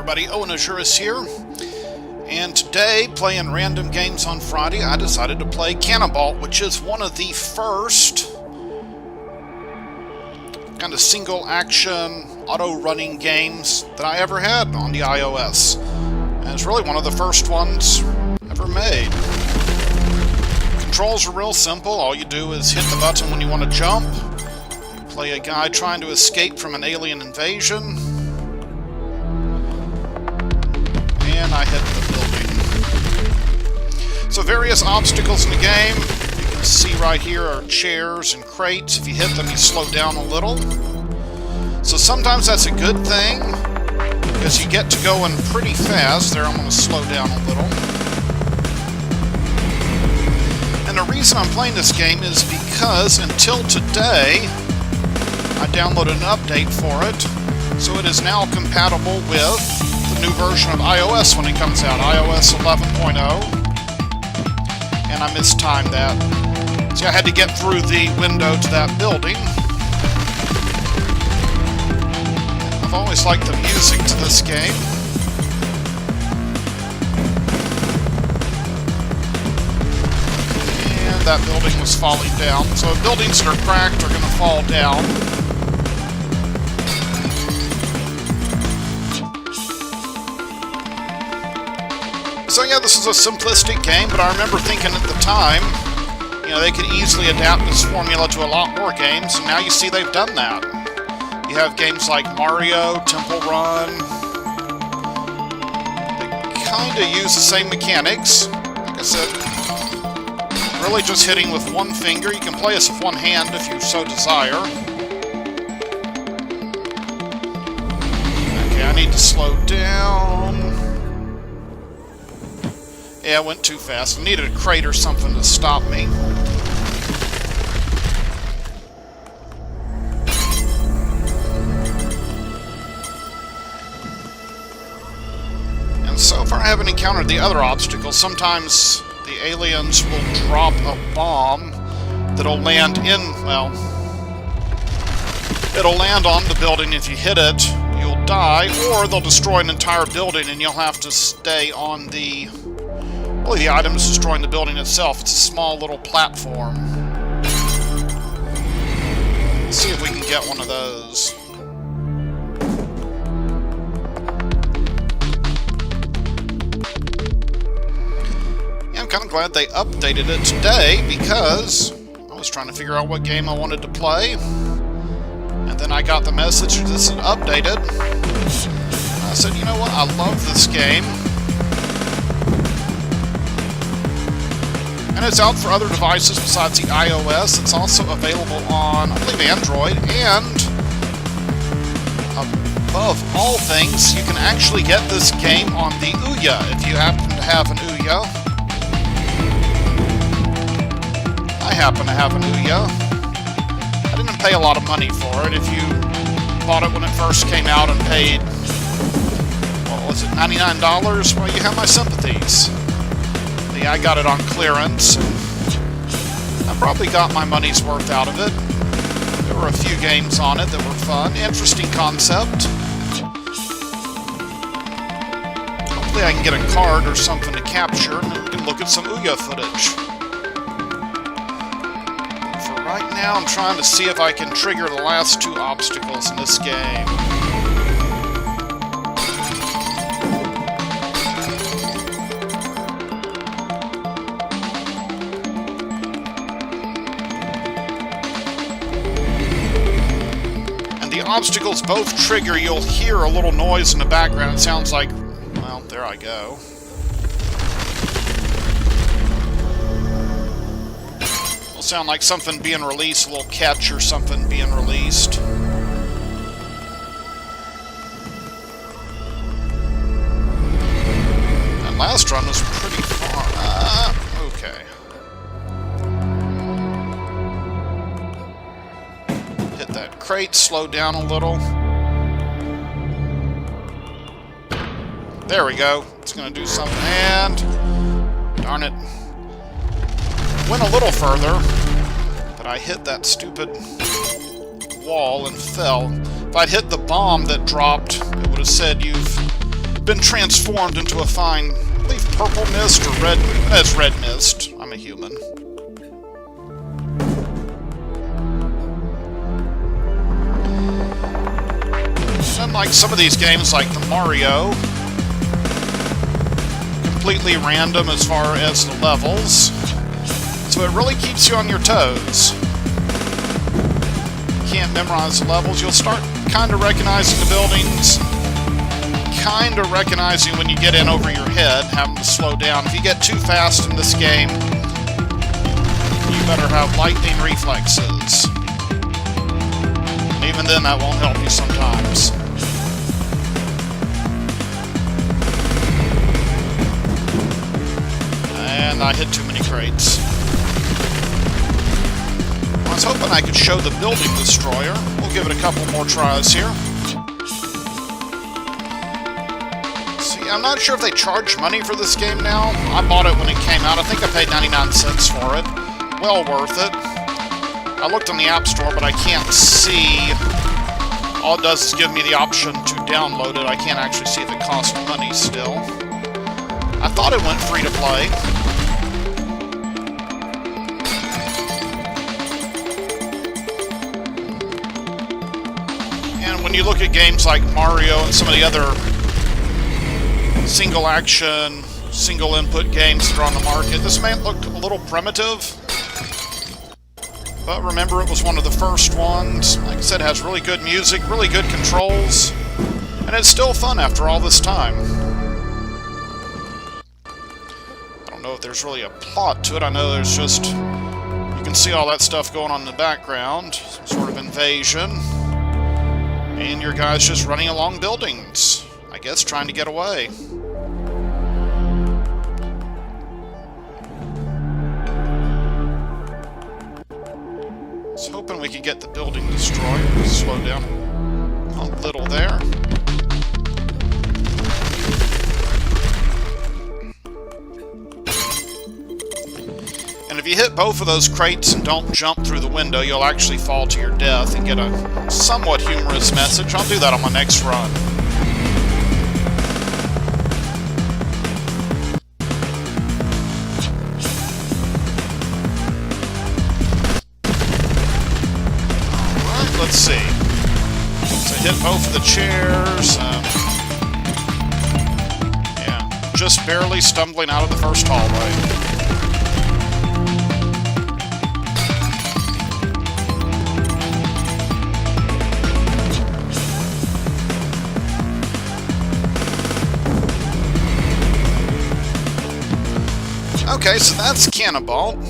everybody, Owenazuris here, and today, playing random games on Friday, I decided to play Canabalt, which is one of the first kind of single-action, auto-running games that I ever had on the iOS, and it's really one of the first ones ever made. Controls are real simple. All you do is hit the button when you want to jump. You play a guy trying to escape from an alien invasion. And I hit the building. So various obstacles in the game. You can see right here are chairs and crates. If you hit them, you slow down a little. So sometimes that's a good thing, because you get to going pretty fast. There, I'm going to slow down a little. And the reason I'm playing this game is because until today, I downloaded an update for it, so it is now compatible with the new version of iOS when it comes out, iOS 11.0, and I mistimed that. See, I had to get through the window to that building. I've always liked the music to this game. And that building was falling down. So buildings that are cracked are going to fall down. So yeah, this is a simplistic game, but I remember thinking at the time, you know, they could easily adapt this formula to a lot more games, and now you see they've done that. You have games like Mario, Temple Run. They kind of use the same mechanics. Like I said, really just hitting with one finger. You can play this with one hand if you so desire. Okay, I need to slow down. Yeah, I went too fast. I needed a crate or something to stop me. And so far I haven't encountered the other obstacles. Sometimes the aliens will drop a bomb that'll land in, well, it'll land on the building. If you hit it, you'll die, or they'll destroy an entire building and you'll have to stay on the... Really, the item is destroying the building itself. It's a small little platform. Let's see if we can get one of those. Yeah, I'm kind of glad they updated it today, because I was trying to figure out what game I wanted to play. And then I got the message that this had updated. And I said, you know what? I love this game. And it's out for other devices besides the iOS. It's also available on, I believe, Android. And above all things, you can actually get this game on the Ouya if you happen to have an Ouya. I happen to have an Ouya. I didn't pay a lot of money for it. If you bought it when it first came out and paid, what was it, $99? Well, you have my sympathies. Yeah, I got it on clearance. I probably got my money's worth out of it. There were a few games on it that were fun. Interesting concept. Hopefully I can get a card or something to capture, and then we can look at some Ouya footage. For right now, I'm trying to see if I can trigger the last two obstacles in this game. Obstacles both trigger, you'll hear a little noise in the background. It sounds like, well, there I go. It'll sound like something being released, a little catch or something being released. That last run was pretty far. Okay. That crate, slow down a little. There we go. It's going to do something, and darn it. Went a little further, but I hit that stupid wall and fell. If I'd hit the bomb that dropped, it would have said you've been transformed into a fine, I believe, purple mist or red. That's red mist. I'm a human. Unlike some of these games like the Mario, completely random as far as the levels, so it really keeps you on your toes. You can't memorize the levels. You'll start kind of recognizing the buildings, kind of recognizing when you get in over your head, having to slow down. If you get too fast in this game, you better have lightning reflexes. And even then, that won't help you sometimes. And I hit too many crates. I was hoping I could show the building destroyer. We'll give it a couple more tries here. See, I'm not sure if they charge money for this game now. I bought it when it came out. I think I paid 99 cents for it. Well worth it. I looked on the App Store, but I can't see. All it does is give me the option to download it. I can't actually see if it costs money still. I thought it went free to play. When you look at games like Mario and some of the other single-action, single-input games that are on the market, this may look a little primitive, but remember, it was one of the first ones. Like I said, it has really good music, really good controls, and it's still fun after all this time. I don't know if there's really a plot to it. I know there's just, you can see all that stuff going on in the background, some sort of invasion. And your guy's just running along buildings, I guess trying to get away. I was hoping we could get the building destroyed. Slow down a little there. And if you hit both of those crates and don't jump through the window, you'll actually fall to your death and get a somewhat humorous message. I'll do that on my next run. Alright, let's see. So I hit both of the chairs. Yeah, just barely stumbling out of the first hallway. Okay, so that's Canabalt.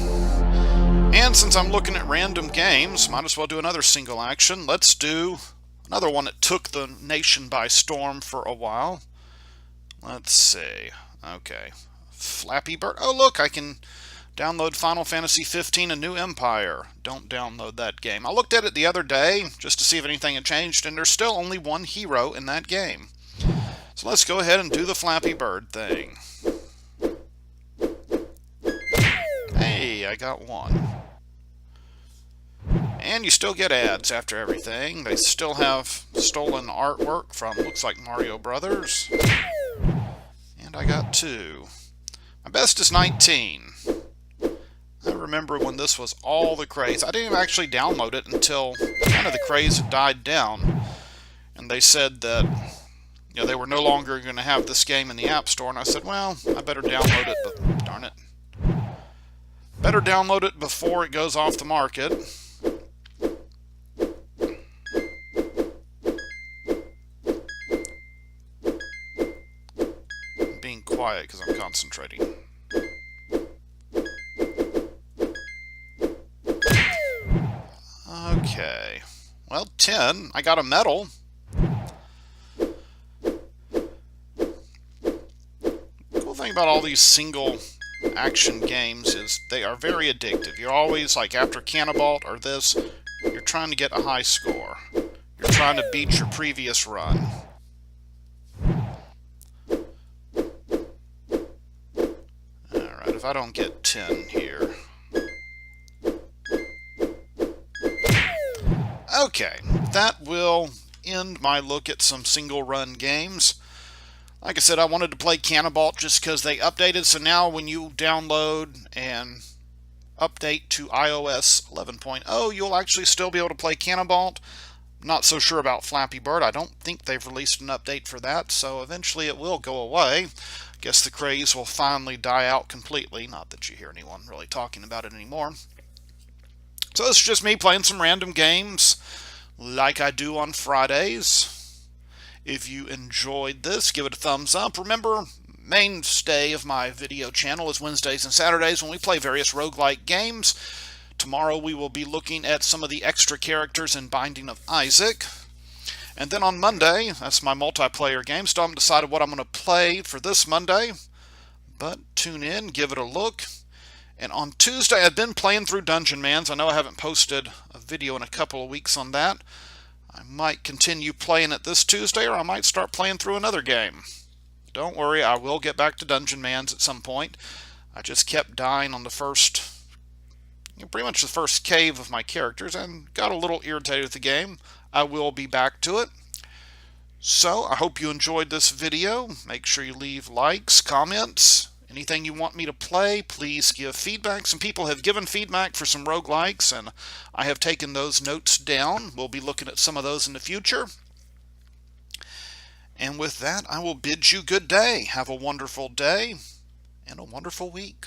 And since I'm looking at random games, might as well do another single action. Let's do another one that took the nation by storm for a while. Let's see. Okay. Flappy Bird. Oh, look, I can download Final Fantasy 15, A New Empire. Don't download that game. I looked at it the other day just to see if anything had changed, and there's still only one hero in that game. So let's go ahead and do the Flappy Bird thing. Hey, I got one. And you still get ads after everything. They still have stolen artwork from, looks like Mario Brothers. And I got 2. My best is 19. I remember when this was all the craze. I didn't even actually download it until kind of the craze had died down. And they said that, you know, they were no longer going to have this game in the App Store. And I said, well, I better download it, but darn it. Better download it before it goes off the market. I'm being quiet because I'm concentrating. Okay. Well, 10. I got a medal. Cool thing about all these single action games is they are very addictive. You're always, like after Canabalt or this, you're trying to get a high score. You're trying to beat your previous run. Alright, if I don't get 10 here. Okay, that will end my look at some single run games. Like I said, I wanted to play Canabalt just because they updated, so now when you download and update to iOS 11.0, you'll actually still be able to play Canabalt. Not so sure about Flappy Bird. I don't think they've released an update for that, so eventually it will go away. Guess the craze will finally die out completely. Not that you hear anyone really talking about it anymore. So it's just me playing some random games like I do on Fridays. If you enjoyed this, give it a thumbs up. Remember, mainstay of my video channel is Wednesdays and Saturdays when we play various roguelike games. Tomorrow we will be looking at some of the extra characters in Binding of Isaac. And then on Monday, that's my multiplayer game. Still haven't decided what I'm going to play for this Monday. But tune in, give it a look. And on Tuesday, I've been playing through Dungeon Mans. I know I haven't posted a video in a couple of weeks on that. I might continue playing it this Tuesday, or I might start playing through another game. Don't worry, I will get back to Dungeon Mans at some point. I just kept dying on the first, pretty much the first cave of my characters, and got a little irritated with the game. I will be back to it. So, I hope you enjoyed this video. Make sure you leave likes, comments, anything you want me to play. Please give feedback. Some people have given feedback for some roguelikes, and I have taken those notes down. We'll be looking at some of those in the future. And with that, I will bid you good day. Have a wonderful day and a wonderful week.